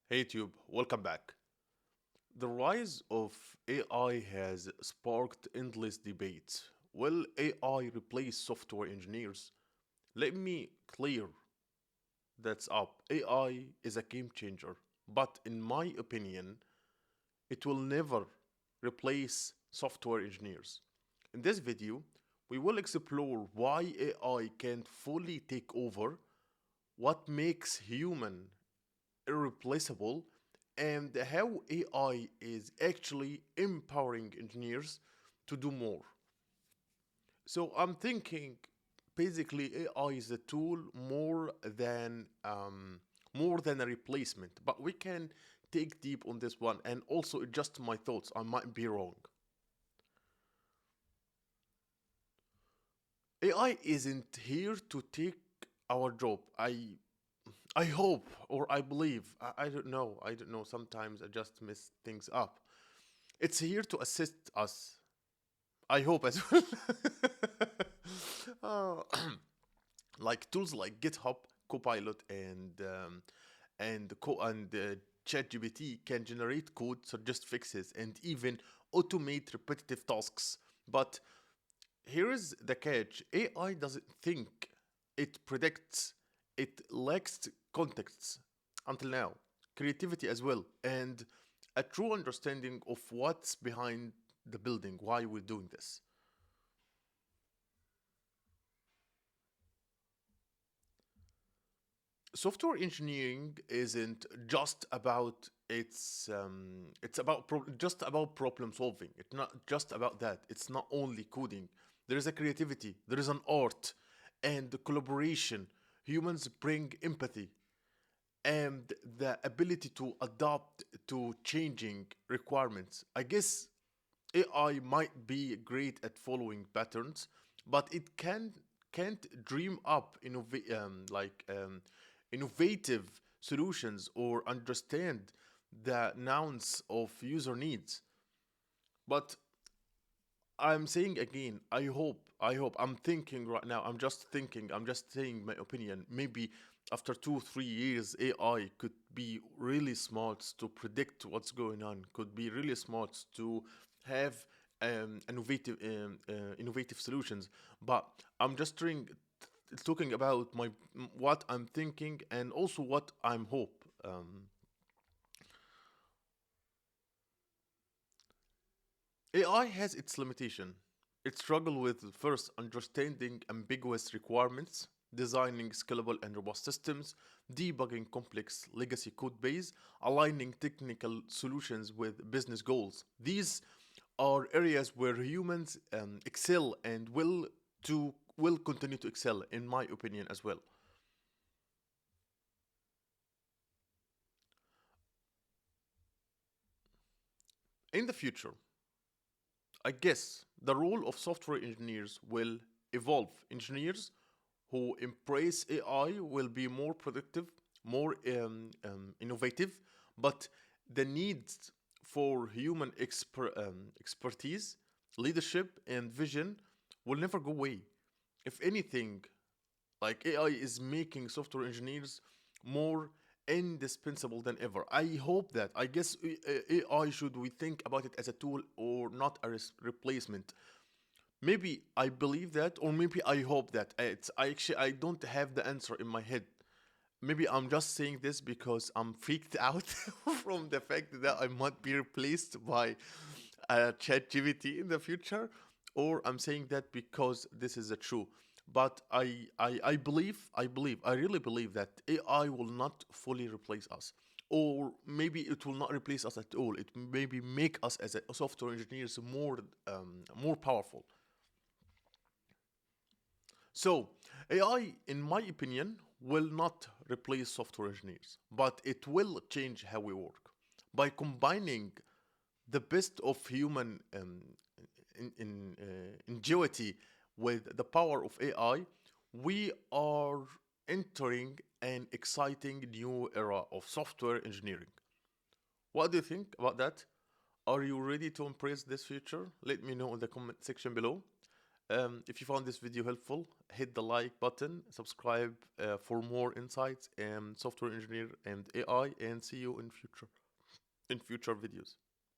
Hey Tube, welcome back. The rise of AI has sparked endless debates. Will AI replace software engineers? Let me clear that's up. AI is a game changer, but in my opinion, it will never replace software engineers. In this video, we will explore why AI can't fully take over, what makes human irreplaceable, and how AI is actually empowering engineers to do more. So I'm thinking basically AI is a tool more than a replacement, but we can take deep on this one and also adjust my thoughts. I might be wrong. AI isn't here to take our job. I hope or I believe. I don't know. I don't know. Sometimes I just mess things up. It's here to assist us. I hope as well. Uh, like tools like GitHub Copilot and ChatGPT can generate code, suggest fixes, and even automate repetitive tasks. But here is the catch: AI doesn't think; it predicts. It lacks context until now, creativity as well, and a true understanding of what's behind the building, why we're doing this. Software engineering isn't just about it's about just about problem solving. It's not just about that. It's not only coding. There is a creativity, there is an art, and the collaboration. Humans bring empathy and the ability to adapt to changing requirements. I guess AI might be great at following patterns, but it can't dream up innovative solutions or understand the nouns of user needs. But I'm saying again, I'm thinking right now, I'm just saying my opinion. Maybe after 2, 3 years, AI could be really smart to predict what's going on, could be really smart to have innovative solutions. But I'm just talking about what I'm thinking and also what I'm hope. AI has its limitation. It struggles with first understanding ambiguous requirements, designing scalable and robust systems, debugging complex legacy code base, aligning technical solutions with business goals. These are areas where humans excel and will continue to excel, in my opinion, as well. In the future, I guess the role of software engineers will evolve. Engineers who embrace AI will be more productive, more innovative, but the needs for human expertise, leadership, and vision will never go away. If anything, like AI is making software engineers more indispensable than ever. I hope that. I guess AI should we think about it as a tool or not a replacement. Maybe I believe that, or maybe I hope that. I don't have the answer in my head. Maybe I'm just saying this because I'm freaked out from the fact that I might be replaced by ChatGPT in the future, or I'm saying that because this is the true. But I really believe that AI will not fully replace us, or maybe it will not replace us at all. It maybe make us as a software engineers more powerful. So, AI, in my opinion, will not replace software engineers, but it will change how we work. By combining the best of human ingenuity with the power of AI, we are entering an exciting new era of software engineering. What do you think about that? Are you ready to embrace this future? Let me know in the comment section below. If you found this video helpful, hit the like button, subscribe for more insights in software engineer and AI, and see you in future videos.